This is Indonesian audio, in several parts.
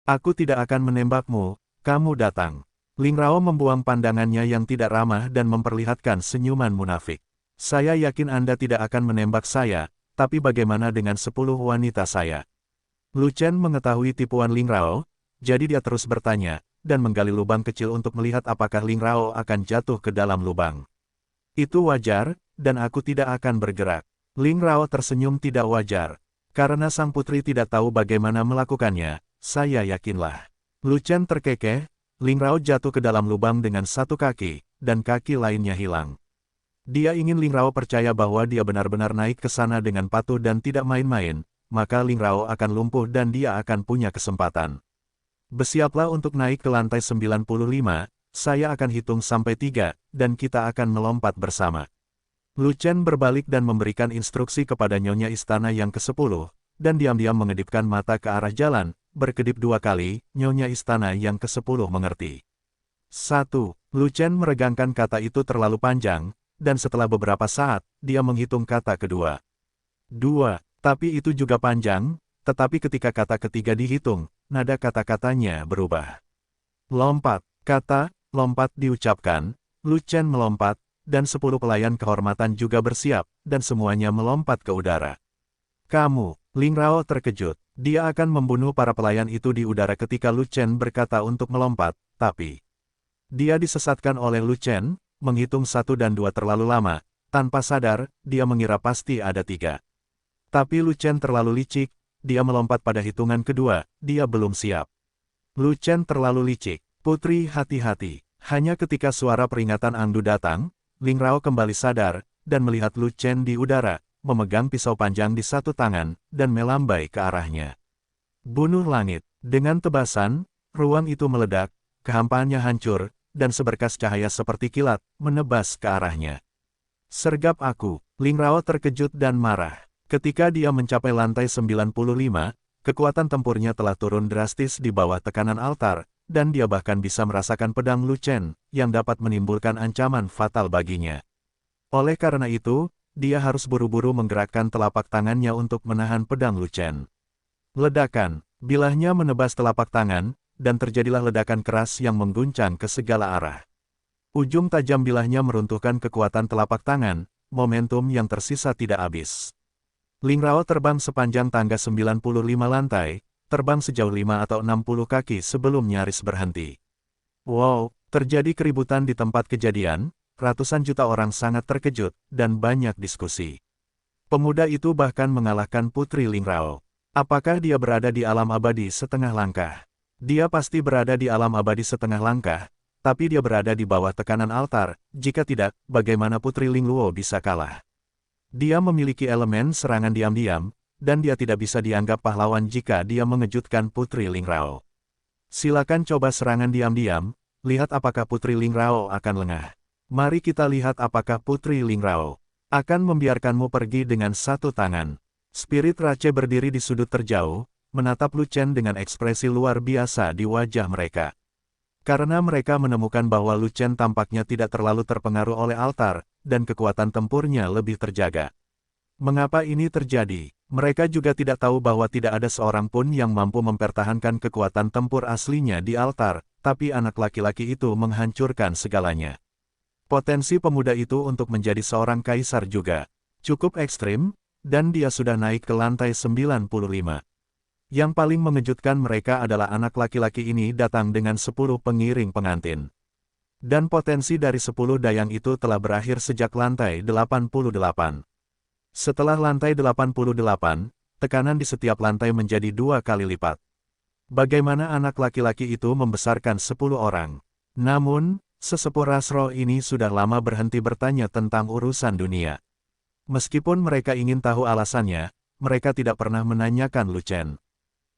Aku tidak akan menembakmu, kamu datang. Ling Rao membuang pandangannya yang tidak ramah dan memperlihatkan senyuman munafik. Saya yakin Anda tidak akan menembak saya, tapi bagaimana dengan 10 wanita saya? Lu Chen mengetahui tipuan Ling Rao, jadi dia terus bertanya, dan menggali lubang kecil untuk melihat apakah Ling Rao akan jatuh ke dalam lubang. Itu wajar, dan aku tidak akan bergerak. Ling Rao tersenyum tidak wajar. Karena sang putri tidak tahu bagaimana melakukannya, saya yakinlah. Lu Chen terkekeh, Ling Rao jatuh ke dalam lubang dengan satu kaki, dan kaki lainnya hilang. Dia ingin Ling Rao percaya bahwa dia benar-benar naik ke sana dengan patuh dan tidak main-main, maka Ling Rao akan lumpuh dan dia akan punya kesempatan. Bersiaplah untuk naik ke lantai 95, saya akan hitung sampai 3, dan kita akan melompat bersama. Lu Chen berbalik dan memberikan instruksi kepada Nyonya Istana yang ke-10, dan diam-diam mengedipkan mata ke arah jalan, berkedip 2 kali, Nyonya Istana yang ke-10 mengerti. 1. Lu Chen meregangkan kata itu terlalu panjang, dan setelah beberapa saat, dia menghitung kata kedua. 2. Tapi itu juga panjang, tetapi ketika kata ketiga dihitung, nada kata-katanya berubah. Lompat, kata, lompat diucapkan, Lu Chen melompat, dan 10 pelayan kehormatan juga bersiap, dan semuanya melompat ke udara. Kamu, Ling Rao terkejut, dia akan membunuh para pelayan itu di udara ketika Lu Chen berkata untuk melompat, tapi dia disesatkan oleh Lu Chen, menghitung 1 dan 2 terlalu lama, tanpa sadar, dia mengira pasti ada 3. Tapi Lu Chen terlalu licik, dia melompat pada hitungan kedua, dia belum siap. Lu Chen terlalu licik, putri hati-hati. Hanya ketika suara peringatan Angdu datang, Ling Rao kembali sadar, dan melihat Lu Chen di udara, memegang pisau panjang di satu tangan, dan melambai ke arahnya. Bunuh langit. Dengan tebasan, ruang itu meledak, kehampaannya hancur, dan seberkas cahaya seperti kilat, menebas ke arahnya. Sergap aku, Ling Rao terkejut dan marah. Ketika dia mencapai lantai 95, kekuatan tempurnya telah turun drastis di bawah tekanan altar, dan dia bahkan bisa merasakan pedang Lu Chen, yang dapat menimbulkan ancaman fatal baginya. Oleh karena itu, dia harus buru-buru menggerakkan telapak tangannya untuk menahan pedang Lu Chen. Ledakan, bilahnya menebas telapak tangan, dan terjadilah ledakan keras yang mengguncang ke segala arah. Ujung tajam bilahnya meruntuhkan kekuatan telapak tangan, momentum yang tersisa tidak habis. Ling Rao terbang sepanjang tangga 95 lantai, terbang sejauh 5 atau 60 kaki sebelum nyaris berhenti. Wow, terjadi keributan di tempat kejadian, ratusan juta orang sangat terkejut, dan banyak diskusi. Pemuda itu bahkan mengalahkan Putri Ling Rao. Apakah dia berada di alam abadi setengah langkah? Dia pasti berada di alam abadi setengah langkah, tapi dia berada di bawah tekanan altar, jika tidak, bagaimana Putri Ling Luo bisa kalah? Dia memiliki elemen serangan diam-diam, dan dia tidak bisa dianggap pahlawan jika dia mengejutkan Putri Ling Rao. Silakan coba serangan diam-diam, lihat apakah Putri Ling Rao akan lengah. Mari kita lihat apakah Putri Ling Rao akan membiarkanmu pergi dengan satu tangan. Spirit Rache berdiri di sudut terjauh, menatap Lu Chen dengan ekspresi luar biasa di wajah mereka. Karena mereka menemukan bahwa Lu Chen tampaknya tidak terlalu terpengaruh oleh altar, dan kekuatan tempurnya lebih terjaga. Mengapa ini terjadi? Mereka juga tidak tahu bahwa tidak ada seorang pun yang mampu mempertahankan kekuatan tempur aslinya di altar, tapi anak laki-laki itu menghancurkan segalanya. Potensi pemuda itu untuk menjadi seorang kaisar juga cukup ekstrim, dan dia sudah naik ke lantai 95. Yang paling mengejutkan mereka adalah anak laki-laki ini datang dengan 10 pengiring pengantin. Dan potensi dari 10 dayang itu telah berakhir sejak lantai 88. Setelah lantai 88, tekanan di setiap lantai menjadi 2 kali lipat. Bagaimana anak laki-laki itu membesarkan 10 orang? Namun, sesepuh Rasro ini sudah lama berhenti bertanya tentang urusan dunia. Meskipun mereka ingin tahu alasannya, mereka tidak pernah menanyakan Lu Chen.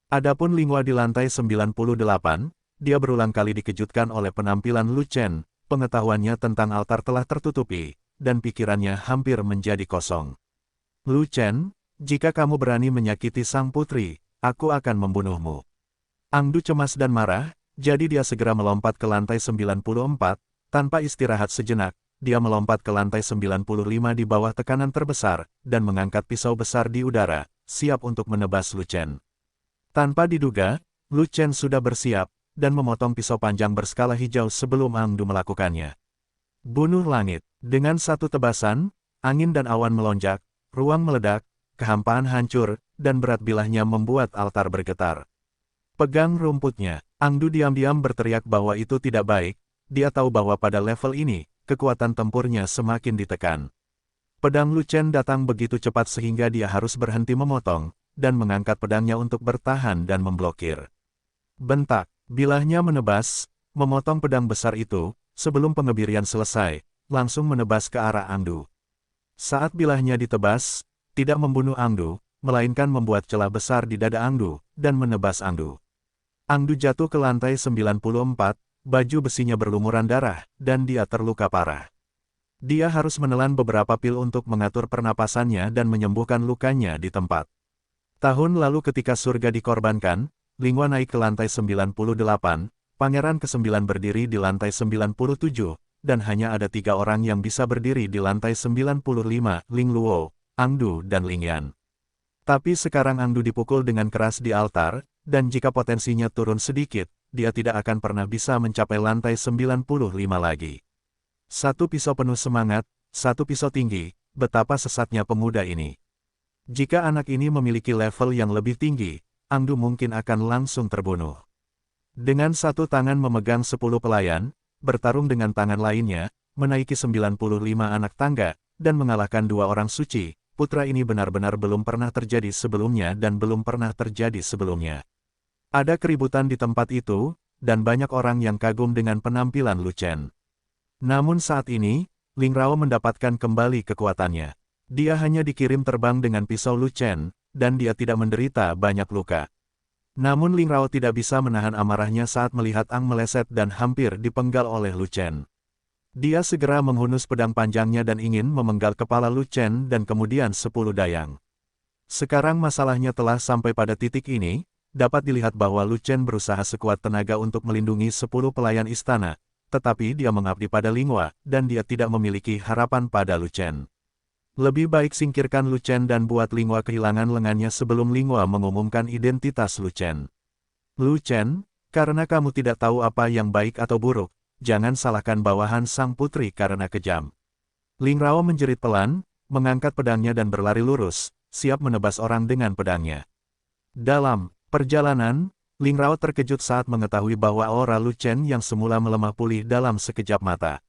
Adapun Linghua di lantai 98, dia berulang kali dikejutkan oleh penampilan Lu Chen, pengetahuannya tentang altar telah tertutupi, dan pikirannya hampir menjadi kosong. Lu Chen, jika kamu berani menyakiti sang putri, aku akan membunuhmu. Angdu cemas dan marah, jadi dia segera melompat ke lantai 94, tanpa istirahat sejenak, dia melompat ke lantai 95 di bawah tekanan terbesar, dan mengangkat pisau besar di udara, siap untuk menebas Lu Chen. Tanpa diduga, Lu Chen sudah bersiap, dan memotong pisau panjang berskala hijau sebelum Angdu melakukannya. Bunuh langit. Dengan satu tebasan, angin dan awan melonjak, ruang meledak, kehampaan hancur, dan berat bilahnya membuat altar bergetar. Pegang rumputnya, Angdu diam-diam berteriak bahwa itu tidak baik. Dia tahu bahwa pada level ini, kekuatan tempurnya semakin ditekan. Pedang Lu Chen datang begitu cepat sehingga dia harus berhenti memotong, dan mengangkat pedangnya untuk bertahan dan memblokir. Bentak, bilahnya menebas, memotong pedang besar itu, sebelum pengebirian selesai, langsung menebas ke arah Angdu. Saat bilahnya ditebas, tidak membunuh Angdu, melainkan membuat celah besar di dada Angdu, dan menebas Angdu. Angdu jatuh ke lantai 94, baju besinya berlumuran darah, dan dia terluka parah. Dia harus menelan beberapa pil untuk mengatur pernapasannya dan menyembuhkan lukanya di tempat. Tahun lalu ketika surga dikorbankan, Linghua naik ke lantai 98, Pangeran ke-9 berdiri di lantai 97, dan hanya ada 3 orang yang bisa berdiri di lantai 95, Ling Luo, Angdu dan Ling Yan. Tapi sekarang Angdu dipukul dengan keras di altar, dan jika potensinya turun sedikit, dia tidak akan pernah bisa mencapai lantai 95 lagi. Satu pisau penuh semangat, satu pisau tinggi, betapa sesatnya pemuda ini. Jika anak ini memiliki level yang lebih tinggi, Angdu mungkin akan langsung terbunuh. Dengan satu tangan memegang 10 pelayan, bertarung dengan tangan lainnya, menaiki 95 anak tangga, dan mengalahkan 2 orang suci, putra ini benar-benar belum pernah terjadi sebelumnya dan belum pernah terjadi sebelumnya. Ada keributan di tempat itu, dan banyak orang yang kagum dengan penampilan Lu Chen. Namun saat ini, Ling Rao mendapatkan kembali kekuatannya. Dia hanya dikirim terbang dengan pisau Lu Chen, dan dia tidak menderita banyak luka. Namun Ling Rao tidak bisa menahan amarahnya saat melihat Ang meleset dan hampir dipenggal oleh Lu Chen. Dia segera menghunus pedang panjangnya dan ingin memenggal kepala Lu Chen dan kemudian 10 dayang. Sekarang masalahnya telah sampai pada titik ini, dapat dilihat bahwa Lu Chen berusaha sekuat tenaga untuk melindungi 10 pelayan istana, tetapi dia mengabdi pada Linghua, dan dia tidak memiliki harapan pada Lu Chen. Lebih baik singkirkan Lu Chen dan buat Linghua kehilangan lengannya sebelum Linghua mengumumkan identitas Lu Chen. Lu Chen, karena kamu tidak tahu apa yang baik atau buruk, jangan salahkan bawahan sang putri karena kejam. Ling Rao menjerit pelan, mengangkat pedangnya dan berlari lurus, siap menebas orang dengan pedangnya. Dalam perjalanan, Ling Rao terkejut saat mengetahui bahwa aura Lu Chen yang semula melemah pulih dalam sekejap mata.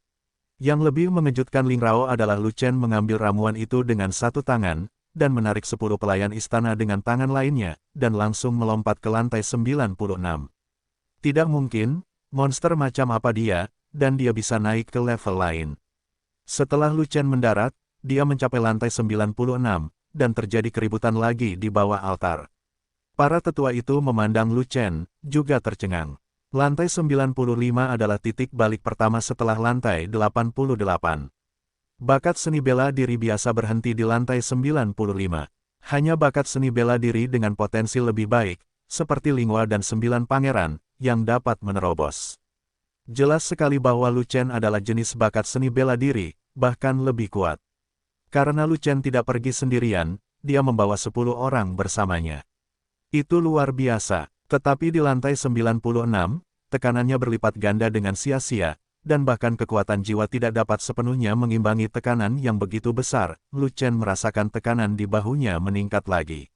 Yang lebih mengejutkan Ling Rao adalah Lu Chen mengambil ramuan itu dengan satu tangan, dan menarik 10 pelayan istana dengan tangan lainnya, dan langsung melompat ke lantai 96. Tidak mungkin, monster macam apa dia, dan dia bisa naik ke level lain. Setelah Lu Chen mendarat, dia mencapai lantai 96, dan terjadi keributan lagi di bawah altar. Para tetua itu memandang Lu Chen, juga tercengang. Lantai 95 adalah titik balik pertama setelah lantai 88. Bakat seni bela diri biasa berhenti di lantai 95. Hanya bakat seni bela diri dengan potensi lebih baik, seperti Linghua dan 9 pangeran, yang dapat menerobos. Jelas sekali bahwa Lu Chen adalah jenis bakat seni bela diri, bahkan lebih kuat. Karena Lu Chen tidak pergi sendirian, dia membawa 10 orang bersamanya. Itu luar biasa. Tetapi di lantai 96, tekanannya berlipat ganda dengan sia-sia, dan bahkan kekuatan jiwa tidak dapat sepenuhnya mengimbangi tekanan yang begitu besar. Lu Chen merasakan tekanan di bahunya meningkat lagi.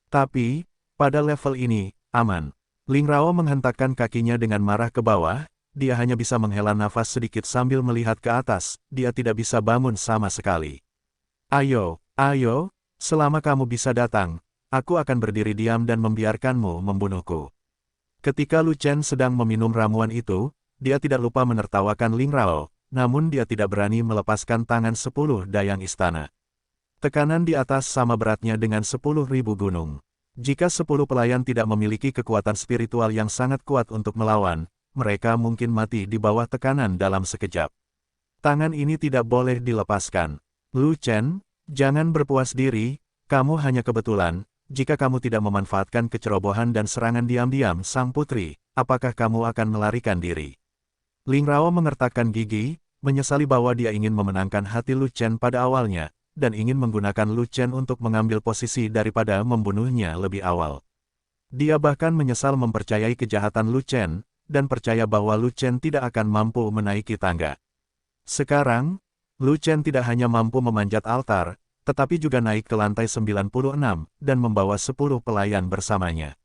Tapi, pada level ini, aman. Ling Rao menghentakkan kakinya dengan marah ke bawah, dia hanya bisa menghela nafas sedikit sambil melihat ke atas, dia tidak bisa bangun sama sekali. Ayo, selama kamu bisa datang, aku akan berdiri diam dan membiarkanmu membunuhku. Ketika Lu Chen sedang meminum ramuan itu, dia tidak lupa menertawakan Ling Rao, namun dia tidak berani melepaskan tangan 10 dayang istana. Tekanan di atas sama beratnya dengan 10.000 gunung. Jika 10 pelayan tidak memiliki kekuatan spiritual yang sangat kuat untuk melawan, mereka mungkin mati di bawah tekanan dalam sekejap. Tangan ini tidak boleh dilepaskan. Lu Chen, jangan berpuas diri, kamu hanya kebetulan. Jika kamu tidak memanfaatkan kecerobohan dan serangan diam-diam sang putri, apakah kamu akan melarikan diri? Ling Rao mengertakkan gigi, menyesali bahwa dia ingin memenangkan hati Lu Chen pada awalnya, dan ingin menggunakan Lu Chen untuk mengambil posisi daripada membunuhnya lebih awal. Dia bahkan menyesal mempercayai kejahatan Lu Chen, dan percaya bahwa Lu Chen tidak akan mampu menaiki tangga. Sekarang, Lu Chen tidak hanya mampu memanjat altar, tetapi juga naik ke lantai 96, dan membawa 10 pelayan bersamanya.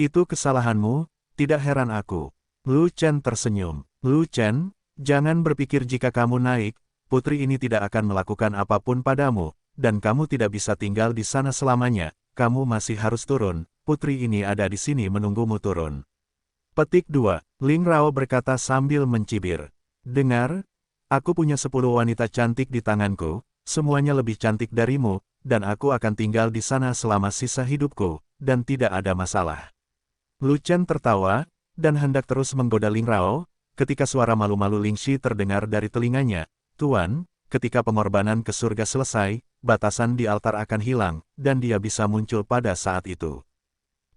Itu kesalahanmu, tidak heran aku. Lu Chen tersenyum. Lu Chen, jangan berpikir jika kamu naik, putri ini tidak akan melakukan apapun padamu, dan kamu tidak bisa tinggal di sana selamanya, kamu masih harus turun, putri ini ada di sini menunggumu turun. Petik 2. Ling Rao berkata sambil mencibir. Dengar, aku punya 10 wanita cantik di tanganku, semuanya lebih cantik darimu, dan aku akan tinggal di sana selama sisa hidupku, dan tidak ada masalah. Lu Chen tertawa, dan hendak terus menggoda Ling Rao, ketika suara malu-malu Ling Shi terdengar dari telinganya. Tuan, ketika pengorbanan ke surga selesai, batasan di altar akan hilang, dan dia bisa muncul pada saat itu.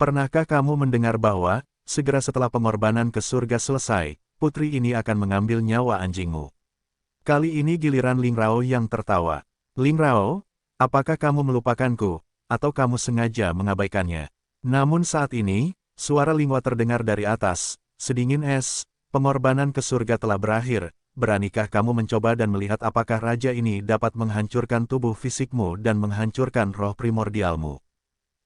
Pernahkah kamu mendengar bahwa, segera setelah pengorbanan ke surga selesai, putri ini akan mengambil nyawa anjingmu? Kali ini giliran Ling Rao yang tertawa. Ling Rao, apakah kamu melupakanku, atau kamu sengaja mengabaikannya? Namun saat ini, suara Lingwa terdengar dari atas, sedingin es, pengorbanan ke surga telah berakhir, beranikah kamu mencoba dan melihat apakah raja ini dapat menghancurkan tubuh fisikmu dan menghancurkan roh primordialmu?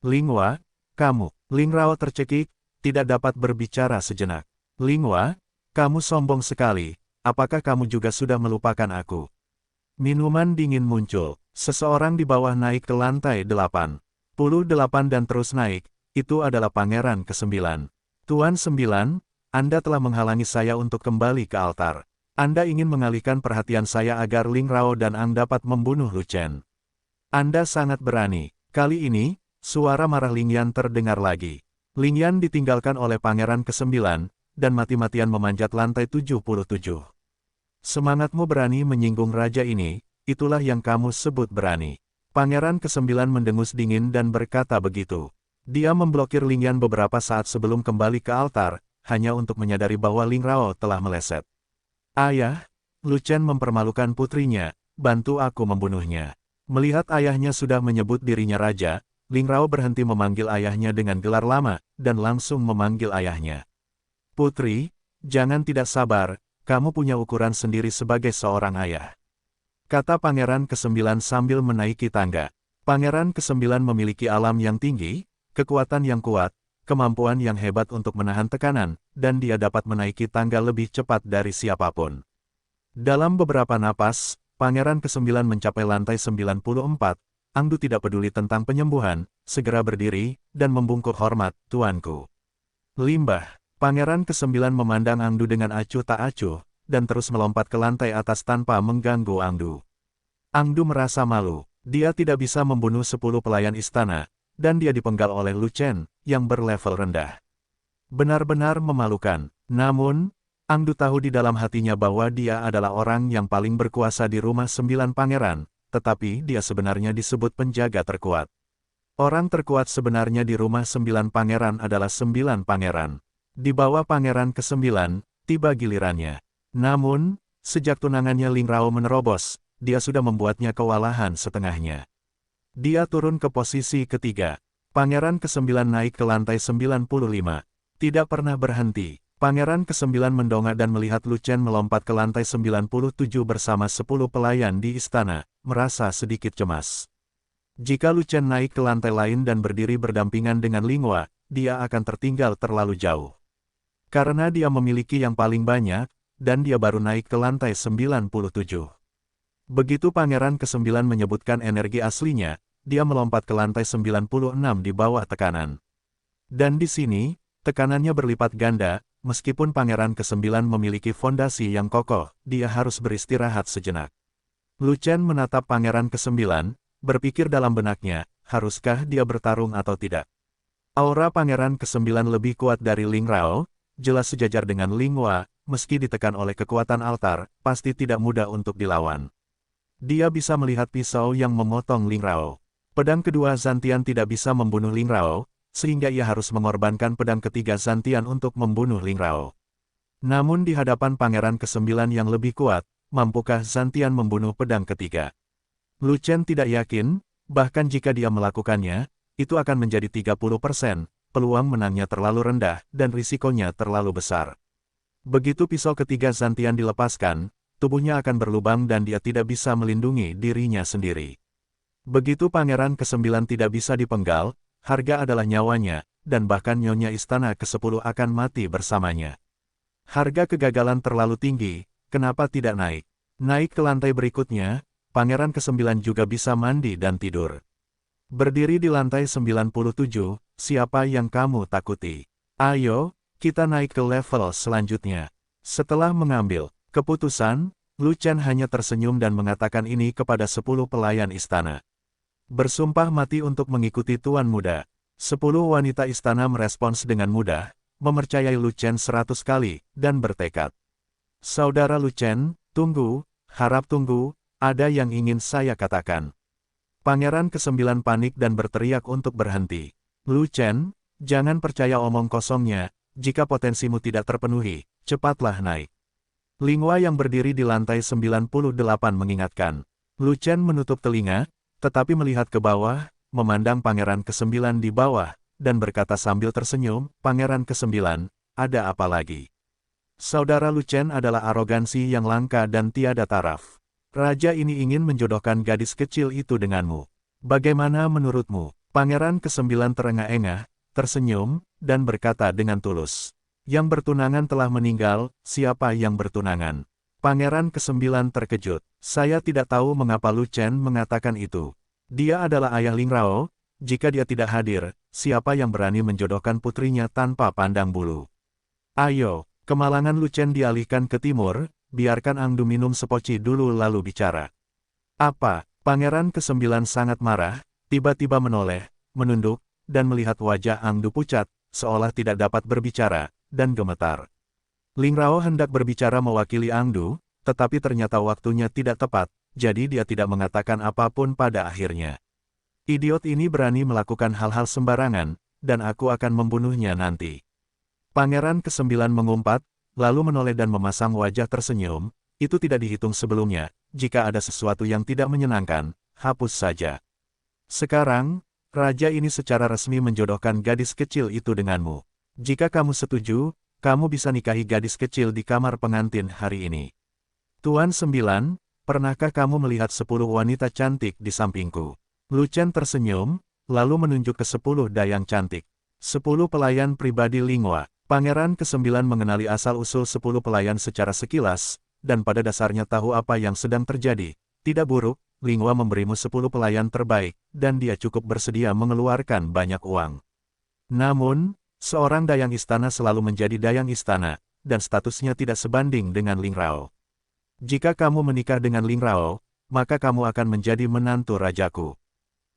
Lingwa, kamu, Ling Rao tercekik, tidak dapat berbicara sejenak. Lingwa, kamu sombong sekali, apakah kamu juga sudah melupakan aku? Minuman dingin muncul, seseorang di bawah naik ke lantai 88 dan terus naik, itu adalah Pangeran ke-9. Tuan 9, Anda telah menghalangi saya untuk kembali ke altar. Anda ingin mengalihkan perhatian saya agar Ling Rao dan Ang dapat membunuh Lu Chen. Anda sangat berani. Kali ini, suara marah Ling Yan terdengar lagi. Ling Yan ditinggalkan oleh Pangeran ke-9, dan mati-matian memanjat lantai 77. Semangatmu berani menyinggung raja ini, itulah yang kamu sebut berani. Pangeran ke-9 mendengus dingin dan berkata begitu. Dia memblokir Ling Yan beberapa saat sebelum kembali ke altar, hanya untuk menyadari bahwa Ling Rao telah meleset. Ayah, Lu Chen mempermalukan putrinya, bantu aku membunuhnya. Melihat ayahnya sudah menyebut dirinya raja, Ling Rao berhenti memanggil ayahnya dengan gelar lama, dan langsung memanggil ayahnya. Putri, jangan tidak sabar, kamu punya ukuran sendiri sebagai seorang ayah. Kata Pangeran ke-9 sambil menaiki tangga. Pangeran ke-9 memiliki alam yang tinggi, kekuatan yang kuat, kemampuan yang hebat untuk menahan tekanan, dan dia dapat menaiki tangga lebih cepat dari siapapun. Dalam beberapa napas, Pangeran ke-9 mencapai lantai 94, Angdu tidak peduli tentang penyembuhan, segera berdiri, dan membungkuk hormat, tuanku. Limbah, Pangeran ke-9 memandang Angdu dengan acuh tak acuh, dan terus melompat ke lantai atas tanpa mengganggu Angdu. Angdu merasa malu, dia tidak bisa membunuh 10 pelayan istana, dan dia dipenggal oleh Lu Chen, yang berlevel rendah. Benar-benar memalukan, namun, Angdu tahu di dalam hatinya bahwa dia adalah orang yang paling berkuasa di rumah 9 pangeran, tetapi dia sebenarnya disebut penjaga terkuat. Orang terkuat sebenarnya di rumah 9 pangeran adalah 9 pangeran. Di bawah Pangeran ke-9, tiba gilirannya. Namun, sejak tunangannya Ling Rao menerobos, dia sudah membuatnya kewalahan setengahnya. Dia turun ke posisi ketiga. Pangeran ke-9 naik ke lantai 95. Tidak pernah berhenti. Pangeran ke-9 mendongak dan melihat Lu Chen melompat ke lantai 97 bersama 10 pelayan di istana, merasa sedikit cemas. Jika Lu Chen naik ke lantai lain dan berdiri berdampingan dengan Lingwa, dia akan tertinggal terlalu jauh. Karena dia memiliki yang paling banyak, dan dia baru naik ke lantai 97. Begitu Pangeran ke-9 menyebutkan energi aslinya, dia melompat ke lantai 96 di bawah tekanan. Dan di sini, tekanannya berlipat ganda, meskipun Pangeran ke-9 memiliki fondasi yang kokoh, dia harus beristirahat sejenak. Lu Chen menatap Pangeran ke-9, berpikir dalam benaknya, haruskah dia bertarung atau tidak. Aura Pangeran ke-9 lebih kuat dari Ling Rao, jelas sejajar dengan Lingwa, meski ditekan oleh kekuatan altar, pasti tidak mudah untuk dilawan. Dia bisa melihat pisau yang memotong Ling Rao. Pedang kedua Zantian tidak bisa membunuh Ling Rao, sehingga ia harus mengorbankan pedang ketiga Zantian untuk membunuh Ling Rao. Namun di hadapan Pangeran ke-9 yang lebih kuat, mampukah Zantian membunuh pedang ketiga? Lu Chen tidak yakin, bahkan jika dia melakukannya, itu akan menjadi 30%, peluang menangnya terlalu rendah, dan risikonya terlalu besar. Begitu pisau ketiga Zantian dilepaskan, tubuhnya akan berlubang dan dia tidak bisa melindungi dirinya sendiri. Begitu Pangeran ke-9 tidak bisa dipenggal, harga adalah nyawanya, dan bahkan nyonya istana ke-10 akan mati bersamanya. Harga kegagalan terlalu tinggi, kenapa tidak naik? Naik ke lantai berikutnya, Pangeran ke-9 juga bisa mandi dan tidur. Berdiri di lantai 97, siapa yang kamu takuti? Ayo, kita naik ke level selanjutnya. Setelah mengambil keputusan, Lu Chen hanya tersenyum dan mengatakan ini kepada 10 pelayan istana. Bersumpah mati untuk mengikuti Tuan Muda. 10 wanita istana merespons dengan mudah, mempercayai Lu Chen 100 kali, dan bertekad. Saudara Lu Chen, tunggu, harap tunggu, ada yang ingin saya katakan. Pangeran ke-9 panik dan berteriak untuk berhenti. Lu Chen, jangan percaya omong kosongnya, jika potensimu tidak terpenuhi, cepatlah naik. Linghua yang berdiri di lantai 98 mengingatkan. Lu Chen menutup telinga, tetapi melihat ke bawah, memandang Pangeran ke-9 di bawah, dan berkata sambil tersenyum, Pangeran ke-9, ada apa lagi? Saudara Lu Chen adalah arogansi yang langka dan tiada taraf. Raja ini ingin menjodohkan gadis kecil itu denganmu. Bagaimana menurutmu? Pangeran ke-9 terengah-engah, tersenyum, dan berkata dengan tulus. Yang bertunangan telah meninggal, siapa yang bertunangan? Pangeran ke-9 terkejut. Saya tidak tahu mengapa Lu Chen mengatakan itu. Dia adalah ayah Ling Rao, jika dia tidak hadir, siapa yang berani menjodohkan putrinya tanpa pandang bulu? Ayo, kemalangan Lu Chen dialihkan ke timur, biarkan Angdu minum sepoci dulu lalu bicara. Apa? Pangeran ke-9 sangat marah, tiba-tiba menoleh, menunduk, dan melihat wajah Angdu pucat, seolah tidak dapat berbicara, dan gemetar. Ling Rao hendak berbicara mewakili Angdu, tetapi ternyata waktunya tidak tepat, jadi dia tidak mengatakan apapun pada akhirnya. Idiot ini berani melakukan hal-hal sembarangan, dan aku akan membunuhnya nanti. Pangeran ke-9 mengumpat, lalu menoleh dan memasang wajah tersenyum, itu tidak dihitung sebelumnya, jika ada sesuatu yang tidak menyenangkan, hapus saja. Sekarang, raja ini secara resmi menjodohkan gadis kecil itu denganmu. Jika kamu setuju, kamu bisa nikahi gadis kecil di kamar pengantin hari ini. Tuan 9, pernahkah kamu melihat 10 wanita cantik di sampingku? Lu Chen tersenyum, lalu menunjuk ke 10 dayang cantik. 10 pelayan pribadi Linghua. Pangeran ke-9 mengenali asal-usul 10 pelayan secara sekilas, dan pada dasarnya tahu apa yang sedang terjadi. Tidak buruk, Linghua memberimu 10 pelayan terbaik, dan dia cukup bersedia mengeluarkan banyak uang. Namun, seorang dayang istana selalu menjadi dayang istana, dan statusnya tidak sebanding dengan Ling Rao. Jika kamu menikah dengan Ling Rao, maka kamu akan menjadi menantu rajaku.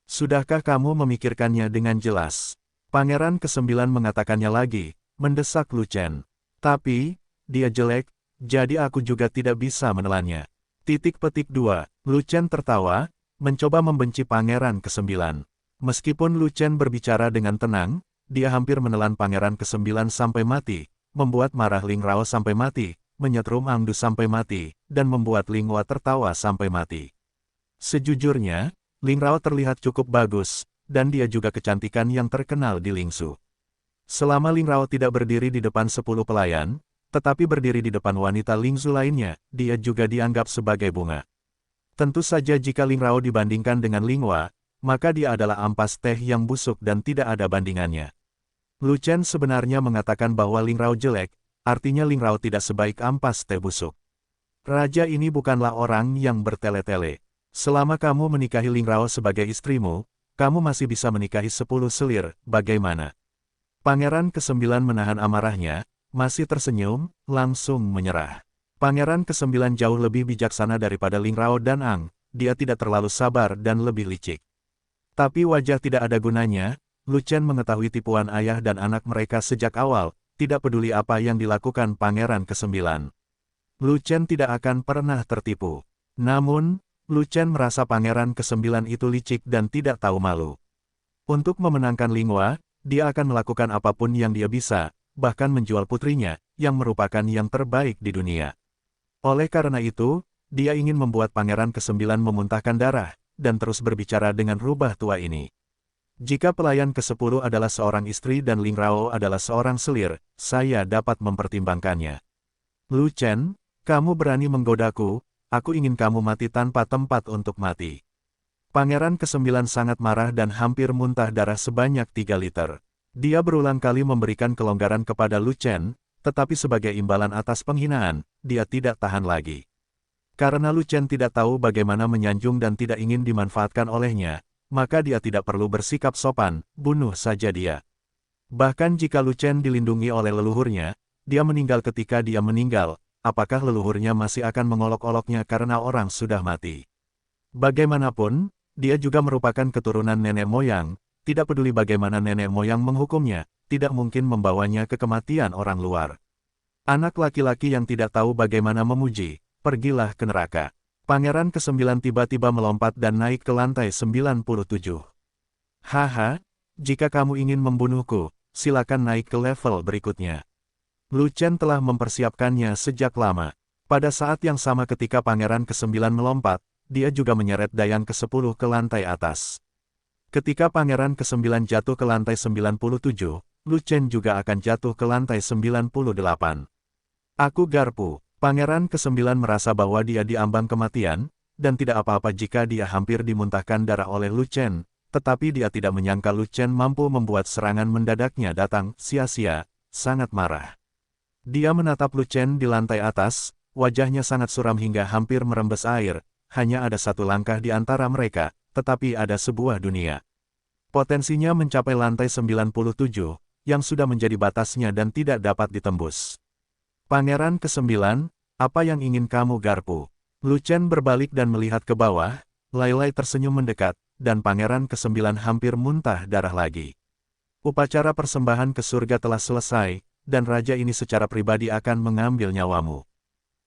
Sudahkah kamu memikirkannya dengan jelas? Pangeran ke-9 mengatakannya lagi, mendesak Lu Chen. Tapi, dia jelek, jadi aku juga tidak bisa menelannya. Titik petik 2. Lu Chen tertawa, mencoba membenci Pangeran ke-9. Meskipun Lu Chen berbicara dengan tenang, dia hampir menelan Pangeran ke-9 sampai mati, membuat marah Ling Rao sampai mati, menyetrum Angdu sampai mati, dan membuat Linghua tertawa sampai mati. Sejujurnya, Ling Rao terlihat cukup bagus, dan dia juga kecantikan yang terkenal di Lingsu. Selama Ling Rao tidak berdiri di depan 10 pelayan, tetapi berdiri di depan wanita Lingsu lainnya, dia juga dianggap sebagai bunga. Tentu saja jika Ling Rao dibandingkan dengan Linghua, maka dia adalah ampas teh yang busuk dan tidak ada bandingannya. Lu Chen sebenarnya mengatakan bahwa Ling Rao jelek, artinya Ling Rao tidak sebaik ampas teh busuk. Raja ini bukanlah orang yang bertele-tele. Selama kamu menikahi Ling Rao sebagai istrimu, kamu masih bisa menikahi 10 selir, bagaimana? Pangeran ke-9 menahan amarahnya, masih tersenyum, langsung menyerah. Pangeran ke-9 jauh lebih bijaksana daripada Ling Rao dan Ang, dia tidak terlalu sabar dan lebih licik. Tapi wajah tidak ada gunanya, Lu Chen mengetahui tipuan ayah dan anak mereka sejak awal, tidak peduli apa yang dilakukan Pangeran ke-9. Lu Chen tidak akan pernah tertipu. Namun, Lu Chen merasa Pangeran ke-9 itu licik dan tidak tahu malu. Untuk memenangkan Linghua, dia akan melakukan apapun yang dia bisa, bahkan menjual putrinya, yang merupakan yang terbaik di dunia. Oleh karena itu, dia ingin membuat Pangeran ke-9 memuntahkan darah, dan terus berbicara dengan rubah tua ini. Jika pelayan ke-10 adalah seorang istri dan Ling Rao adalah seorang selir, saya dapat mempertimbangkannya. Lu Chen, kamu berani menggodaku, aku ingin kamu mati tanpa tempat untuk mati. Pangeran ke-9 sangat marah dan hampir muntah darah sebanyak 3 liter. Dia berulang kali memberikan kelonggaran kepada Lu Chen, tetapi sebagai imbalan atas penghinaan, dia tidak tahan lagi. Karena Lu Chen tidak tahu bagaimana menyanjung dan tidak ingin dimanfaatkan olehnya, maka dia tidak perlu bersikap sopan, bunuh saja dia. Bahkan jika Lu Chen dilindungi oleh leluhurnya, dia meninggal ketika dia meninggal, apakah leluhurnya masih akan mengolok-oloknya karena orang sudah mati? Bagaimanapun, dia juga merupakan keturunan nenek moyang, tidak peduli bagaimana nenek moyang menghukumnya, tidak mungkin membawanya ke kematian orang luar. Anak laki-laki yang tidak tahu bagaimana memuji, pergilah ke neraka. Pangeran ke-9 tiba-tiba melompat dan naik ke lantai 97. Haha, jika kamu ingin membunuhku, silakan naik ke level berikutnya. Lu Chen telah mempersiapkannya sejak lama. Pada saat yang sama ketika Pangeran ke-9 melompat, dia juga menyeret Dayang ke-10 ke lantai atas. Ketika Pangeran ke-9 jatuh ke lantai 97, Lu Chen juga akan jatuh ke lantai 98. Aku garpu. Pangeran ke-9 merasa bahwa dia diambang kematian, dan tidak apa-apa jika dia hampir dimuntahkan darah oleh Lu Chen, tetapi dia tidak menyangka Lu Chen mampu membuat serangan mendadaknya datang sia-sia, sangat marah. Dia menatap Lu Chen di lantai atas, wajahnya sangat suram hingga hampir merembes air, hanya ada satu langkah di antara mereka, tetapi ada sebuah dunia. Potensinya mencapai lantai 97, yang sudah menjadi batasnya dan tidak dapat ditembus. Pangeran ke-9, apa yang ingin kamu garpu? Lu Chen berbalik dan melihat ke bawah, Lai Lai tersenyum mendekat, dan Pangeran ke-9 hampir muntah darah lagi. Upacara persembahan ke surga telah selesai, dan raja ini secara pribadi akan mengambil nyawamu.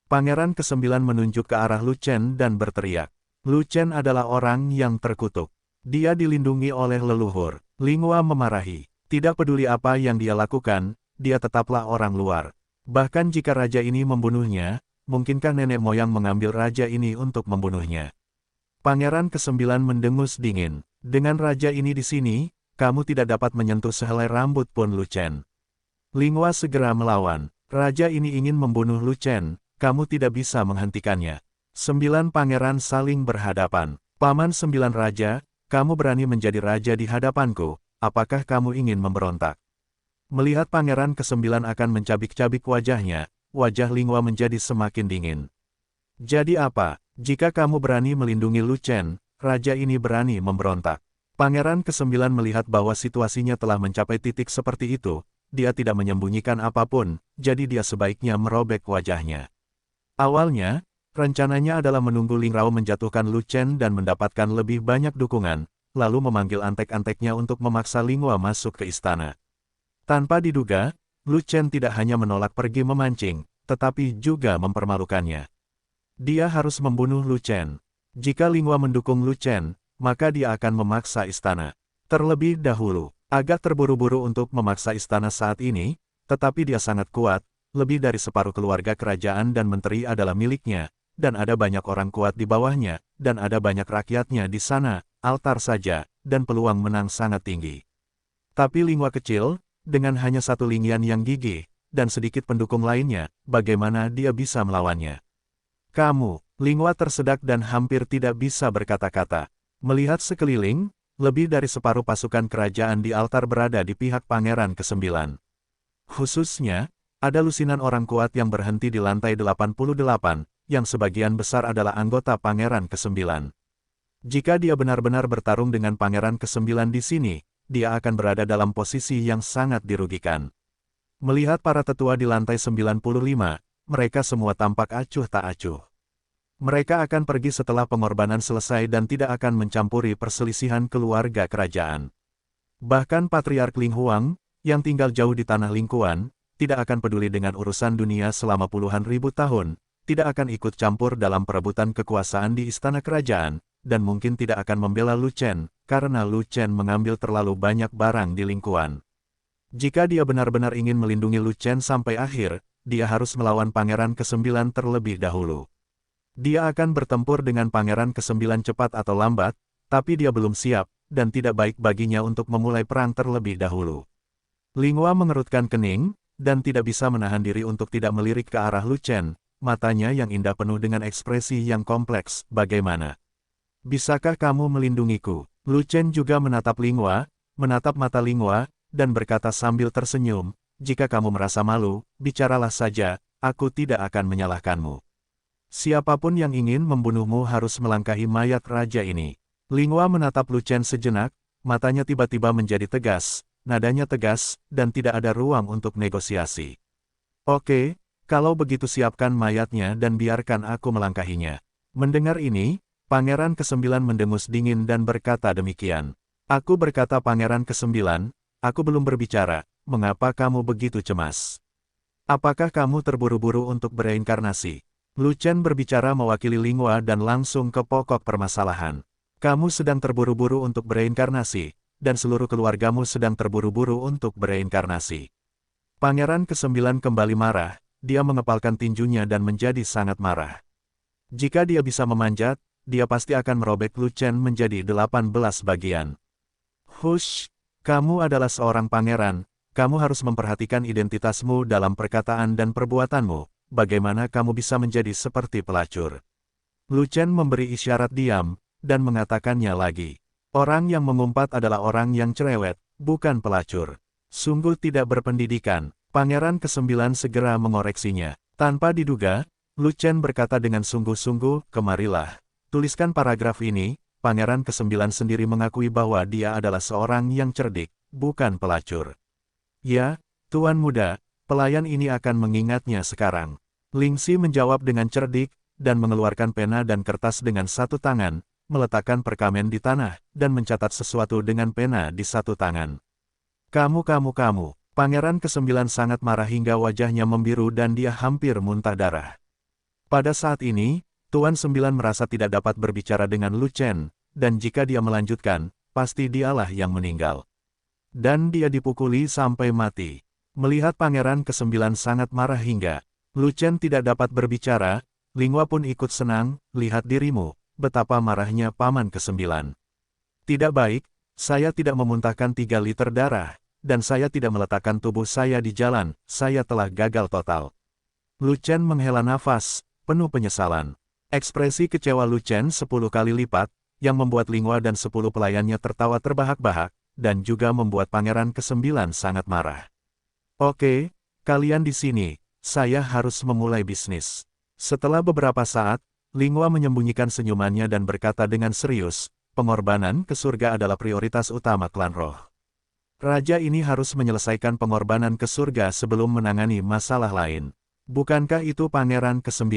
Pangeran ke-9 menunjuk ke arah Lu Chen dan berteriak. Lu Chen adalah orang yang terkutuk. Dia dilindungi oleh leluhur. Linghua memarahi. Tidak peduli apa yang dia lakukan, dia tetaplah orang luar. Bahkan jika raja ini membunuhnya, mungkinkah nenek moyang mengambil raja ini untuk membunuhnya? Pangeran ke-9 mendengus dingin. Dengan raja ini di sini, kamu tidak dapat menyentuh sehelai rambut pun Lu Chen. Linghua segera melawan. Raja ini ingin membunuh Lu Chen, kamu tidak bisa menghentikannya. 9 pangeran saling berhadapan. Paman 9 raja, kamu berani menjadi raja di hadapanku, apakah kamu ingin memberontak? Melihat Pangeran ke-9 akan mencabik-cabik wajahnya, wajah Linghua menjadi semakin dingin. Jadi apa, jika kamu berani melindungi Lu Chen, raja ini berani memberontak? Pangeran ke-9 melihat bahwa situasinya telah mencapai titik seperti itu, dia tidak menyembunyikan apapun, jadi dia sebaiknya merobek wajahnya. Awalnya, rencananya adalah menunggu Ling Rao menjatuhkan Lu Chen dan mendapatkan lebih banyak dukungan, lalu memanggil antek-anteknya untuk memaksa Linghua masuk ke istana. Tanpa diduga, Lu Chen tidak hanya menolak pergi memancing, tetapi juga mempermalukannya. Dia harus membunuh Lu Chen. Jika Linghua mendukung Lu Chen, maka dia akan memaksa istana. Terlebih dahulu, agak terburu-buru untuk memaksa istana saat ini, tetapi dia sangat kuat, lebih dari separuh keluarga kerajaan dan menteri adalah miliknya, dan ada banyak orang kuat di bawahnya, dan ada banyak rakyatnya di sana, altar saja, dan peluang menang sangat tinggi. Tapi Linghua kecil, dengan hanya satu Lingyan yang gigih, dan sedikit pendukung lainnya, bagaimana dia bisa melawannya? Kamu, Linghua tersedak dan hampir tidak bisa berkata-kata. Melihat sekeliling, lebih dari separuh pasukan kerajaan di altar berada di pihak Pangeran ke-9. Khususnya, ada lusinan orang kuat yang berhenti di lantai 88, yang sebagian besar adalah anggota Pangeran ke-9. Jika dia benar-benar bertarung dengan Pangeran ke-9 di sini, dia akan berada dalam posisi yang sangat dirugikan. Melihat para tetua di lantai 95, mereka semua tampak acuh tak acuh. Mereka akan pergi setelah pengorbanan selesai dan tidak akan mencampuri perselisihan keluarga kerajaan. Bahkan Patriark Ling Huang, yang tinggal jauh di tanah Lingkuan, tidak akan peduli dengan urusan dunia selama puluhan ribu tahun, tidak akan ikut campur dalam perebutan kekuasaan di istana kerajaan, dan mungkin tidak akan membela Lu Chen, karena Lu Chen mengambil terlalu banyak barang di Lingkuan. Jika dia benar-benar ingin melindungi Lu Chen sampai akhir, dia harus melawan Pangeran ke-9 terlebih dahulu. Dia akan bertempur dengan Pangeran ke-9 cepat atau lambat, tapi dia belum siap, dan tidak baik baginya untuk memulai perang terlebih dahulu. Linghua mengerutkan kening, dan tidak bisa menahan diri untuk tidak melirik ke arah Lu Chen, matanya yang indah penuh dengan ekspresi yang kompleks. Bagaimana? Bisakah kamu melindungiku? Lu Chen juga menatap Linghua, menatap mata Linghua, dan berkata sambil tersenyum, jika kamu merasa malu, bicaralah saja, aku tidak akan menyalahkanmu. Siapapun yang ingin membunuhmu harus melangkahi mayat raja ini. Linghua menatap Lu Chen sejenak, matanya tiba-tiba menjadi tegas, nadanya tegas, dan tidak ada ruang untuk negosiasi. Oke, kalau begitu siapkan mayatnya dan biarkan aku melangkahinya. Mendengar ini, Pangeran ke-9 mendengus dingin dan berkata demikian. Aku berkata Pangeran ke-9, aku belum berbicara, mengapa kamu begitu cemas? Apakah kamu terburu-buru untuk bereinkarnasi? Lu Chen berbicara mewakili Linghua dan langsung ke pokok permasalahan. Kamu sedang terburu-buru untuk bereinkarnasi, dan seluruh keluargamu sedang terburu-buru untuk bereinkarnasi. Pangeran ke-9 kembali marah, dia mengepalkan tinjunya dan menjadi sangat marah. Jika dia bisa memanjat, dia pasti akan merobek Lu Chen menjadi 18 bagian. Hush, kamu adalah seorang pangeran, kamu harus memperhatikan identitasmu dalam perkataan dan perbuatanmu, bagaimana kamu bisa menjadi seperti pelacur. Lu Chen memberi isyarat diam, dan mengatakannya lagi. Orang yang mengumpat adalah orang yang cerewet, bukan pelacur. Sungguh tidak berpendidikan. Pangeran ke-9 segera mengoreksinya. Tanpa diduga, Lu Chen berkata dengan sungguh-sungguh, kemarilah. Tuliskan paragraf ini. Pangeran ke-9 sendiri mengakui bahwa dia adalah seorang yang cerdik, bukan pelacur. Ya, Tuan Muda, pelayan ini akan mengingatnya sekarang. Lingxi menjawab dengan cerdik, dan mengeluarkan pena dan kertas dengan satu tangan, meletakkan perkamen di tanah, dan mencatat sesuatu dengan pena di satu tangan. Kamu. Pangeran ke-9 sangat marah hingga wajahnya membiru dan dia hampir muntah darah. Pada saat ini, Tuan 9 merasa tidak dapat berbicara dengan Lu Chen, dan jika dia melanjutkan, pasti dialah yang meninggal. Dan dia dipukuli sampai mati. Melihat Pangeran ke-9 sangat marah hingga Lu Chen tidak dapat berbicara, Linghua pun ikut senang, lihat dirimu. Betapa marahnya Paman ke-9. Tidak baik, saya tidak memuntahkan 3 liter darah, dan saya tidak meletakkan tubuh saya di jalan, saya telah gagal total. Lu Chen menghela nafas, penuh penyesalan. Ekspresi kecewa Lu Chen 10 kali lipat, yang membuat Linghua dan 10 pelayannya tertawa terbahak-bahak, dan juga membuat Pangeran ke-9 sangat marah. Oke, kalian di sini, saya harus memulai bisnis. Setelah beberapa saat, Linghua menyembunyikan senyumannya dan berkata dengan serius, pengorbanan ke surga adalah prioritas utama klan roh. Raja ini harus menyelesaikan pengorbanan ke surga sebelum menangani masalah lain. Bukankah itu Pangeran ke-9?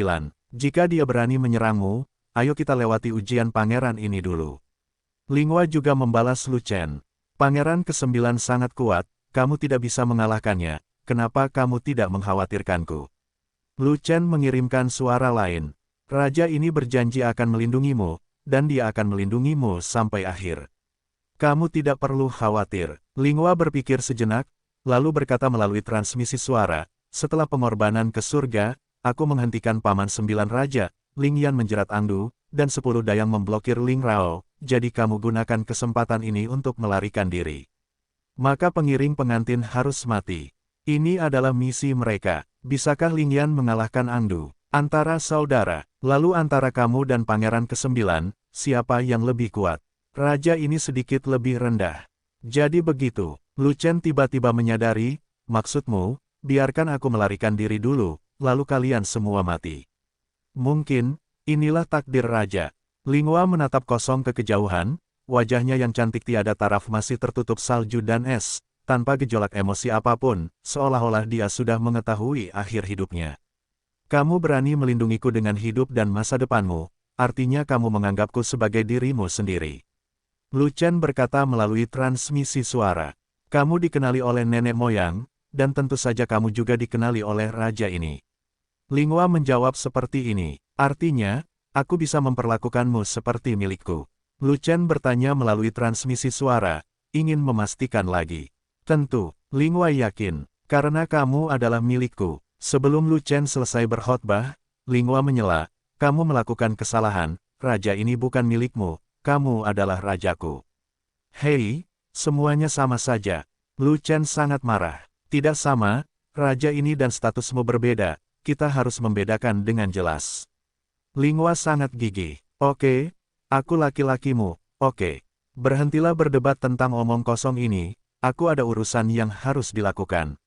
Jika dia berani menyerangmu, ayo kita lewati ujian pangeran ini dulu. Linghua juga membalas Lu Chen. Pangeran ke-9 sangat kuat, kamu tidak bisa mengalahkannya, kenapa kamu tidak mengkhawatirkanku? Lu Chen mengirimkan suara lain. Raja ini berjanji akan melindungimu, dan dia akan melindungimu sampai akhir. Kamu tidak perlu khawatir. Linghua berpikir sejenak, lalu berkata melalui transmisi suara, setelah pengorbanan ke surga, aku menghentikan Paman 9 Raja, Ling Yan menjerat Angdu, dan 10 dayang memblokir Ling Rao, jadi kamu gunakan kesempatan ini untuk melarikan diri. Maka pengiring pengantin harus mati. Ini adalah misi mereka. Bisakah Ling Yan mengalahkan Angdu? Antara saudara, lalu antara kamu dan Pangeran ke-9, siapa yang lebih kuat? Raja ini sedikit lebih rendah. Jadi begitu, Lu Chen tiba-tiba menyadari, maksudmu, biarkan aku melarikan diri dulu, lalu kalian semua mati. Mungkin, inilah takdir Raja. Linghua menatap kosong ke kejauhan, wajahnya yang cantik tiada taraf masih tertutup salju dan es, tanpa gejolak emosi apapun, seolah-olah dia sudah mengetahui akhir hidupnya. Kamu berani melindungiku dengan hidup dan masa depanmu, artinya kamu menganggapku sebagai dirimu sendiri. Lu Chen berkata melalui transmisi suara. Kamu dikenali oleh nenek moyang, dan tentu saja kamu juga dikenali oleh raja ini. Linghua menjawab seperti ini, artinya, aku bisa memperlakukanmu seperti milikku. Lu Chen bertanya melalui transmisi suara, ingin memastikan lagi. Tentu, Linghua yakin, karena kamu adalah milikku. Sebelum Lu Chen selesai berkhotbah, Linghua menyela, kamu melakukan kesalahan, raja ini bukan milikmu, kamu adalah rajaku. Hei, semuanya sama saja. Lu Chen sangat marah. Tidak sama, raja ini dan statusmu berbeda, kita harus membedakan dengan jelas. Linghua sangat gigih. Oke, aku laki-lakimu, oke. Berhentilah berdebat tentang omong kosong ini, aku ada urusan yang harus dilakukan.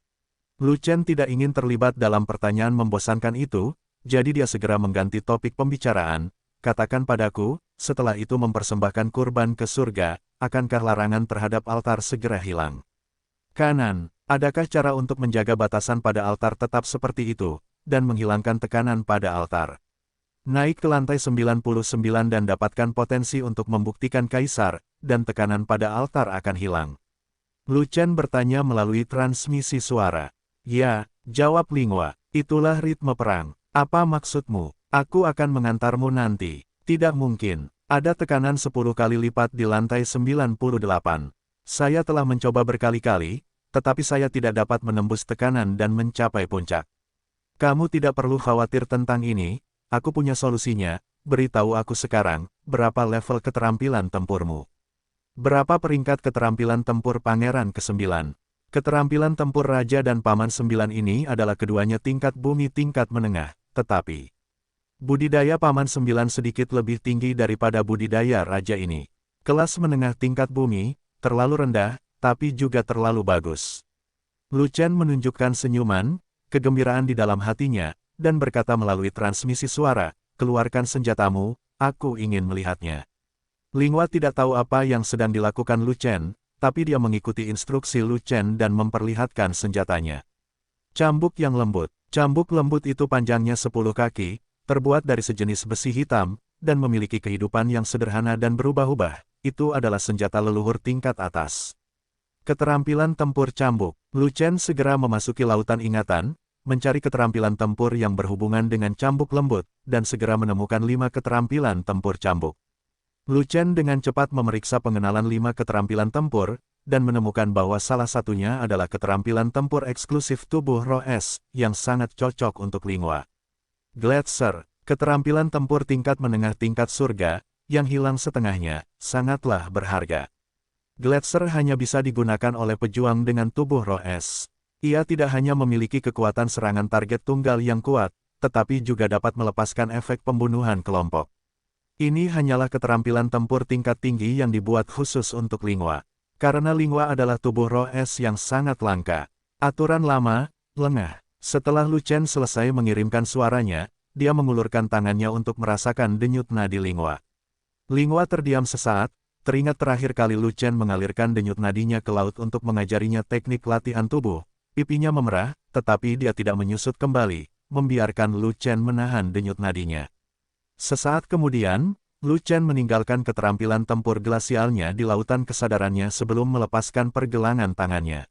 Lu Chen tidak ingin terlibat dalam pertanyaan membosankan itu, jadi dia segera mengganti topik pembicaraan. Katakan padaku, setelah itu mempersembahkan kurban ke surga, akankah larangan terhadap altar segera hilang? Kanan, adakah cara untuk menjaga batasan pada altar tetap seperti itu, dan menghilangkan tekanan pada altar? Naik ke lantai 99 dan dapatkan potensi untuk membuktikan kaisar, dan tekanan pada altar akan hilang. Lu Chen bertanya melalui transmisi suara. Ya, jawab Linghua, itulah ritme perang. Apa maksudmu? Aku akan mengantarmu nanti. Tidak mungkin. Ada tekanan 10 kali lipat di lantai 98. Saya telah mencoba berkali-kali, tetapi saya tidak dapat menembus tekanan dan mencapai puncak. Kamu tidak perlu khawatir tentang ini, aku punya solusinya. Beritahu aku sekarang, berapa level keterampilan tempurmu? Berapa peringkat keterampilan tempur Pangeran ke-9? Keterampilan tempur Raja dan Paman 9 ini adalah keduanya tingkat bumi tingkat menengah, tetapi budidaya Paman 9 sedikit lebih tinggi daripada budidaya Raja ini. Kelas menengah tingkat bumi, terlalu rendah, tapi juga terlalu bagus. Lu Chen menunjukkan senyuman, kegembiraan di dalam hatinya, dan berkata melalui transmisi suara, keluarkan senjatamu, aku ingin melihatnya. Linghua tidak tahu apa yang sedang dilakukan Lu Chen, tapi dia mengikuti instruksi Lu Chen dan memperlihatkan senjatanya. Cambuk yang lembut. Cambuk lembut itu panjangnya 10 kaki, terbuat dari sejenis besi hitam, dan memiliki kehidupan yang sederhana dan berubah-ubah. Itu adalah senjata leluhur tingkat atas. Keterampilan tempur cambuk. Lu Chen segera memasuki lautan ingatan, mencari keterampilan tempur yang berhubungan dengan cambuk lembut, dan segera menemukan 5 keterampilan tempur cambuk. Lu Chen dengan cepat memeriksa pengenalan 5 keterampilan tempur, dan menemukan bahwa salah satunya adalah keterampilan tempur eksklusif tubuh roh es, yang sangat cocok untuk Linghua. Gletser, keterampilan tempur tingkat menengah tingkat surga, yang hilang setengahnya, sangatlah berharga. Gletser hanya bisa digunakan oleh pejuang dengan tubuh roh es. Ia tidak hanya memiliki kekuatan serangan target tunggal yang kuat, tetapi juga dapat melepaskan efek pembunuhan kelompok. Ini hanyalah keterampilan tempur tingkat tinggi yang dibuat khusus untuk Linghua. Karena Linghua adalah tubuh roh es yang sangat langka. Aturan lama, lengah. Setelah Lu Chen selesai mengirimkan suaranya, dia mengulurkan tangannya untuk merasakan denyut nadi Linghua. Linghua terdiam sesaat, teringat terakhir kali Lu Chen mengalirkan denyut nadinya ke laut untuk mengajarinya teknik latihan tubuh. Pipinya memerah, tetapi dia tidak menyusut kembali, membiarkan Lu Chen menahan denyut nadinya. Sesaat kemudian, Lu Chen meninggalkan keterampilan tempur glasialnya di lautan kesadarannya sebelum melepaskan pergelangan tangannya.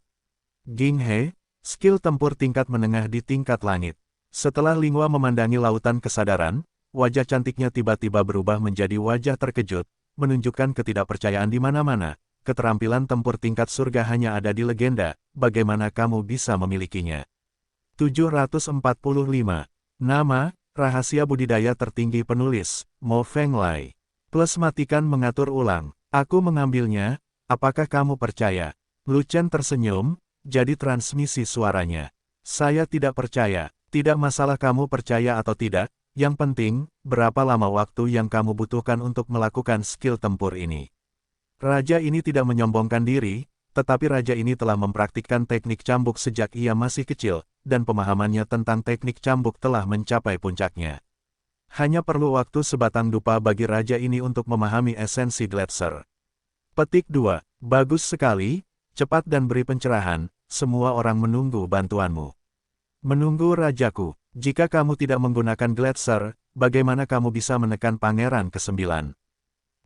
Ging He, skill tempur tingkat menengah di tingkat langit. Setelah Linghua memandangi lautan kesadaran, wajah cantiknya tiba-tiba berubah menjadi wajah terkejut, menunjukkan ketidakpercayaan di mana-mana. Keterampilan tempur tingkat surga hanya ada di legenda, bagaimana kamu bisa memilikinya? 745. Nama, rahasia budidaya tertinggi penulis, Mo Fenglai. Plus matikan mengatur ulang. Aku mengambilnya, apakah kamu percaya? Lu Chen tersenyum, jadi transmisi suaranya. Saya tidak percaya, tidak masalah kamu percaya atau tidak, yang penting, berapa lama waktu yang kamu butuhkan untuk melakukan skill tempur ini. Raja ini tidak menyombongkan diri, tetapi raja ini telah mempraktikkan teknik cambuk sejak ia masih kecil, dan pemahamannya tentang teknik cambuk telah mencapai puncaknya. Hanya perlu waktu sebatang dupa bagi raja ini untuk memahami esensi Gletser. Petik 2. Bagus sekali, cepat dan beri pencerahan, semua orang menunggu bantuanmu. Menunggu rajaku, jika kamu tidak menggunakan Gletser, bagaimana kamu bisa menekan Pangeran ke-9?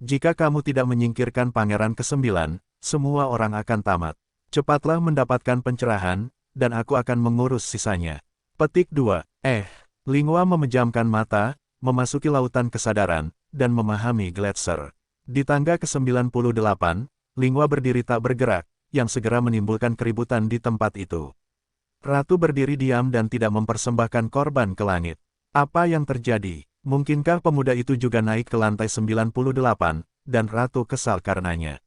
Jika kamu tidak menyingkirkan Pangeran ke-9, semua orang akan tamat. Cepatlah mendapatkan pencerahan, dan aku akan mengurus sisanya. Petik 2. Linghua memejamkan mata, memasuki lautan kesadaran, dan memahami Gletser. Di tangga ke-98, Linghua berdiri tak bergerak, yang segera menimbulkan keributan di tempat itu. Ratu berdiri diam dan tidak mempersembahkan korban ke langit. Apa yang terjadi? Mungkinkah pemuda itu juga naik ke lantai 98, dan Ratu kesal karenanya?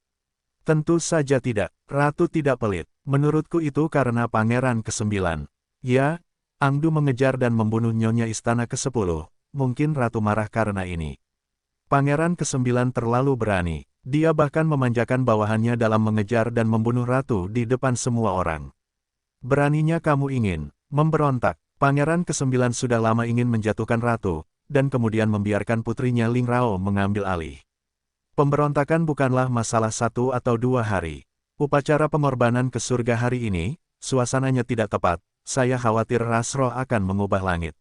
Tentu saja tidak, Ratu tidak pelit. Menurutku itu karena Pangeran ke-9. Ya, Angdu mengejar dan membunuh Nyonya Istana ke-10. Mungkin Ratu marah karena ini. Pangeran ke-9 terlalu berani. Dia bahkan memanjakan bawahannya dalam mengejar dan membunuh Ratu di depan semua orang. Beraninya kamu ingin memberontak. Pangeran ke-9 sudah lama ingin menjatuhkan Ratu, dan kemudian membiarkan putrinya Ling Rao mengambil alih. Pemberontakan bukanlah masalah 1 atau 2 hari. Upacara pengorbanan ke surga hari ini, suasananya tidak tepat, saya khawatir Rasroh akan mengubah langit.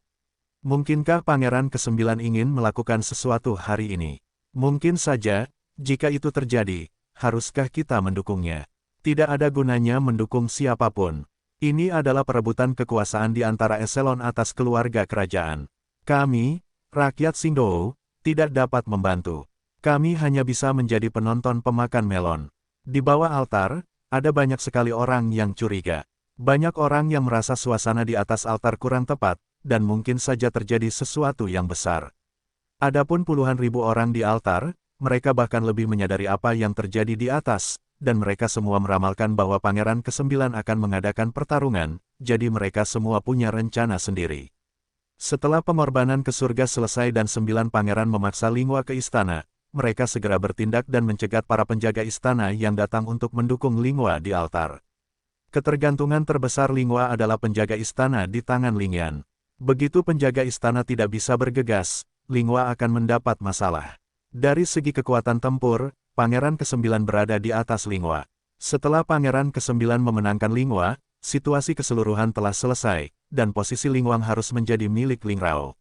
Mungkinkah Pangeran ke-9 ingin melakukan sesuatu hari ini? Mungkin saja, jika itu terjadi, haruskah kita mendukungnya? Tidak ada gunanya mendukung siapapun. Ini adalah perebutan kekuasaan di antara eselon atas keluarga kerajaan. Kami, rakyat Xingdou, tidak dapat membantu. Kami hanya bisa menjadi penonton pemakan melon. Di bawah altar, ada banyak sekali orang yang curiga. Banyak orang yang merasa suasana di atas altar kurang tepat, dan mungkin saja terjadi sesuatu yang besar. Adapun puluhan ribu orang di altar, mereka bahkan lebih menyadari apa yang terjadi di atas, dan mereka semua meramalkan bahwa Pangeran ke-9 akan mengadakan pertarungan, jadi mereka semua punya rencana sendiri. Setelah pengorbanan ke surga selesai dan 9 pangeran memaksa Linghua ke istana, mereka segera bertindak dan mencegat para penjaga istana yang datang untuk mendukung Linghua di altar. Ketergantungan terbesar Linghua adalah penjaga istana di tangan Lingyan. Begitu penjaga istana tidak bisa bergegas, Linghua akan mendapat masalah. Dari segi kekuatan tempur, Pangeran ke-9 berada di atas Linghua. Setelah Pangeran ke-9 memenangkan Linghua, situasi keseluruhan telah selesai, dan posisi Linghua harus menjadi milik Ling Rao.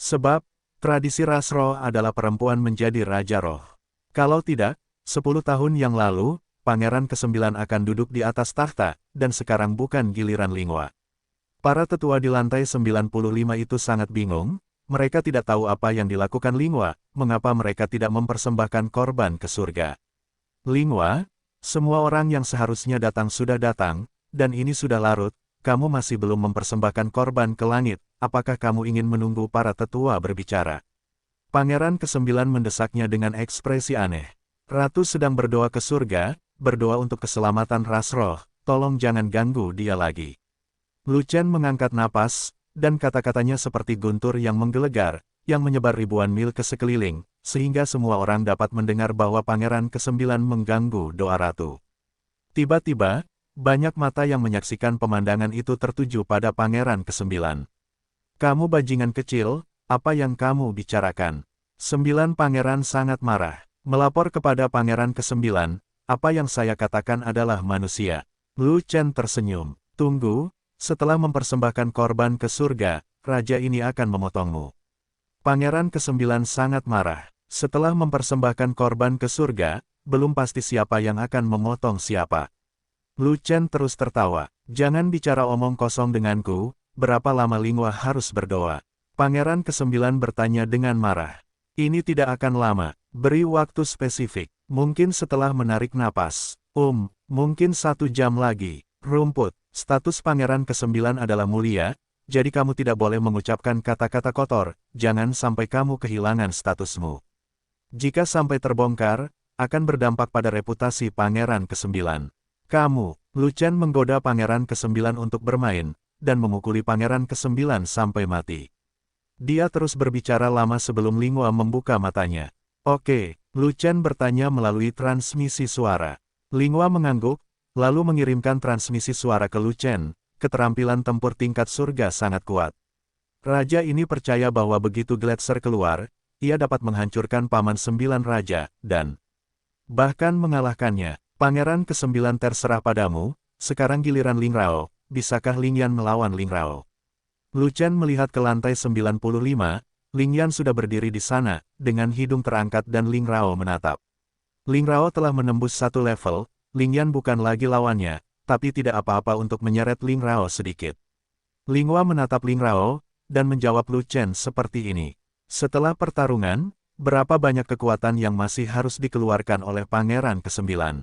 Sebab, tradisi Rasroh adalah perempuan menjadi Raja Roh. Kalau tidak, 10 tahun yang lalu, Pangeran ke-9 akan duduk di atas tahta, dan sekarang bukan giliran Linghua. Para tetua di lantai 95 itu sangat bingung, mereka tidak tahu apa yang dilakukan Linghua, mengapa mereka tidak mempersembahkan korban ke surga. Linghua, semua orang yang seharusnya datang sudah datang, dan ini sudah larut, kamu masih belum mempersembahkan korban ke langit. Apakah kamu ingin menunggu para tetua berbicara? Pangeran ke-9 mendesaknya dengan ekspresi aneh. Ratu sedang berdoa ke surga, berdoa untuk keselamatan Rasroh, tolong jangan ganggu dia lagi. Lu Chen mengangkat napas, dan kata-katanya seperti guntur yang menggelegar, yang menyebar ribuan mil ke sekeliling, sehingga semua orang dapat mendengar bahwa Pangeran ke-9 mengganggu doa Ratu. Tiba-tiba, banyak mata yang menyaksikan pemandangan itu tertuju pada Pangeran ke-9. Kamu bajingan kecil, apa yang kamu bicarakan? 9 pangeran sangat marah. Melapor kepada Pangeran ke-9, apa yang saya katakan adalah manusia. Lu Chen tersenyum. Tunggu, setelah mempersembahkan korban ke surga, raja ini akan memotongmu. Pangeran ke-9 sangat marah. Setelah mempersembahkan korban ke surga, belum pasti siapa yang akan memotong siapa. Lu Chen terus tertawa. Jangan bicara omong kosong denganku. Berapa lama Linghua harus berdoa? Pangeran ke-9 bertanya dengan marah. Ini tidak akan lama. Beri waktu spesifik. Mungkin setelah menarik napas. Mungkin 1 jam lagi. Rumput. Status Pangeran ke-9 adalah mulia, jadi kamu tidak boleh mengucapkan kata-kata kotor. Jangan sampai kamu kehilangan statusmu. Jika sampai terbongkar, akan berdampak pada reputasi Pangeran ke-9. Kamu, Lu Chen menggoda Pangeran ke-9 untuk bermain, dan memukuli Pangeran ke-9 sampai mati. Dia terus berbicara lama sebelum Linghua membuka matanya. Oke, Lu Chen bertanya melalui transmisi suara. Linghua mengangguk, lalu mengirimkan transmisi suara ke Lu Chen. Keterampilan tempur tingkat surga sangat kuat. Raja ini percaya bahwa begitu Gletser keluar, ia dapat menghancurkan Paman 9 Raja, dan bahkan mengalahkannya. Pangeran ke-9 terserah padamu, sekarang giliran Ling Rao. Bisakah Lingyan melawan Ling Rao? Lu Chen melihat ke lantai 95, Lingyan sudah berdiri di sana, dengan hidung terangkat dan Ling Rao menatap. Ling Rao telah menembus 1 level, Lingyan bukan lagi lawannya, tapi tidak apa-apa untuk menyeret Ling Rao sedikit. Linghua menatap Ling Rao, dan menjawab Lu Chen seperti ini. Setelah pertarungan, berapa banyak kekuatan yang masih harus dikeluarkan oleh Pangeran ke-9?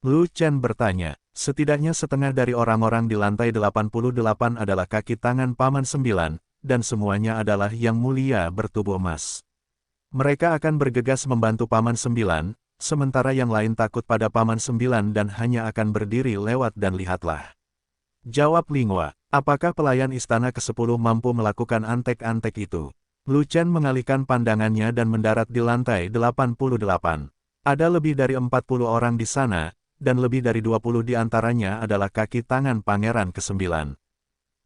Lu Chen bertanya. Setidaknya setengah dari orang-orang di lantai 88 adalah kaki tangan Paman 9, dan semuanya adalah yang mulia bertubuh emas. Mereka akan bergegas membantu Paman 9, sementara yang lain takut pada Paman Sembilan dan hanya akan berdiri lewat dan lihatlah. Jawab Linghua, apakah pelayan istana ke-10 mampu melakukan antek-antek itu? Lu Chen mengalihkan pandangannya dan mendarat di lantai 88. Ada lebih dari 40 orang di sana, dan lebih dari 20 di antaranya adalah kaki tangan Pangeran ke-9.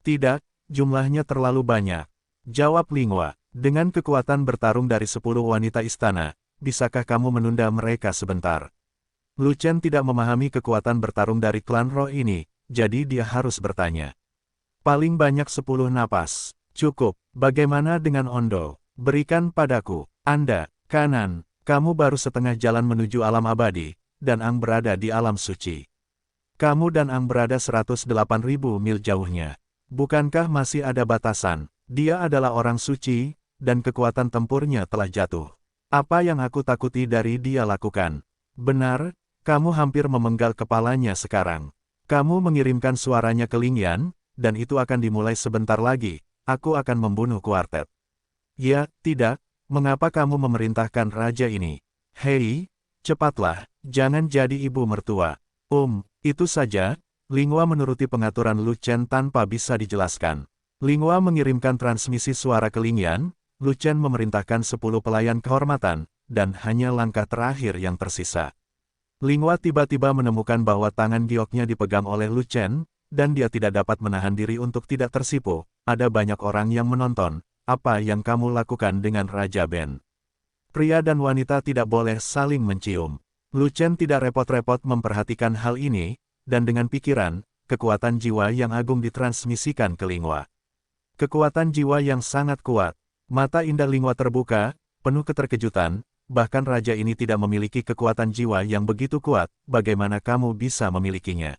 Tidak, jumlahnya terlalu banyak. Jawab Linghua, dengan kekuatan bertarung dari 10 wanita istana, bisakah kamu menunda mereka sebentar? Lu Chen tidak memahami kekuatan bertarung dari klan roh ini, jadi dia harus bertanya. Paling banyak 10 napas. Cukup, bagaimana dengan Ondo? Berikan padaku. Anda, kanan, kamu baru setengah jalan menuju alam abadi, dan Ang berada di alam suci. Kamu dan Ang berada 108.000 mil jauhnya. Bukankah masih ada batasan? Dia adalah orang suci, dan kekuatan tempurnya telah jatuh. Apa yang aku takuti dari dia lakukan? Benar, kamu hampir memenggal kepalanya sekarang. Kamu mengirimkan suaranya ke Lingyan, dan itu akan dimulai sebentar lagi. Aku akan membunuh kuartet. Ya, tidak, mengapa kamu memerintahkan raja ini? Hei, cepatlah, jangan jadi ibu mertua. Itu saja. Linghua menuruti pengaturan Lu Chen tanpa bisa dijelaskan. Linghua mengirimkan transmisi suara ke Lingyan. Lu Chen memerintahkan 10 pelayan kehormatan, dan hanya langkah terakhir yang tersisa. Linghua tiba-tiba menemukan bahwa tangan gioknya dipegang oleh Lu Chen, dan dia tidak dapat menahan diri untuk tidak tersipu. Ada banyak orang yang menonton. Apa yang kamu lakukan dengan Raja Ben? Pria dan wanita tidak boleh saling mencium. Lu Chen tidak repot-repot memperhatikan hal ini, dan dengan pikiran, kekuatan jiwa yang agung ditransmisikan ke Linghua. Kekuatan jiwa yang sangat kuat. Mata indah Linghua terbuka, penuh keterkejutan, bahkan raja ini tidak memiliki kekuatan jiwa yang begitu kuat, bagaimana kamu bisa memilikinya?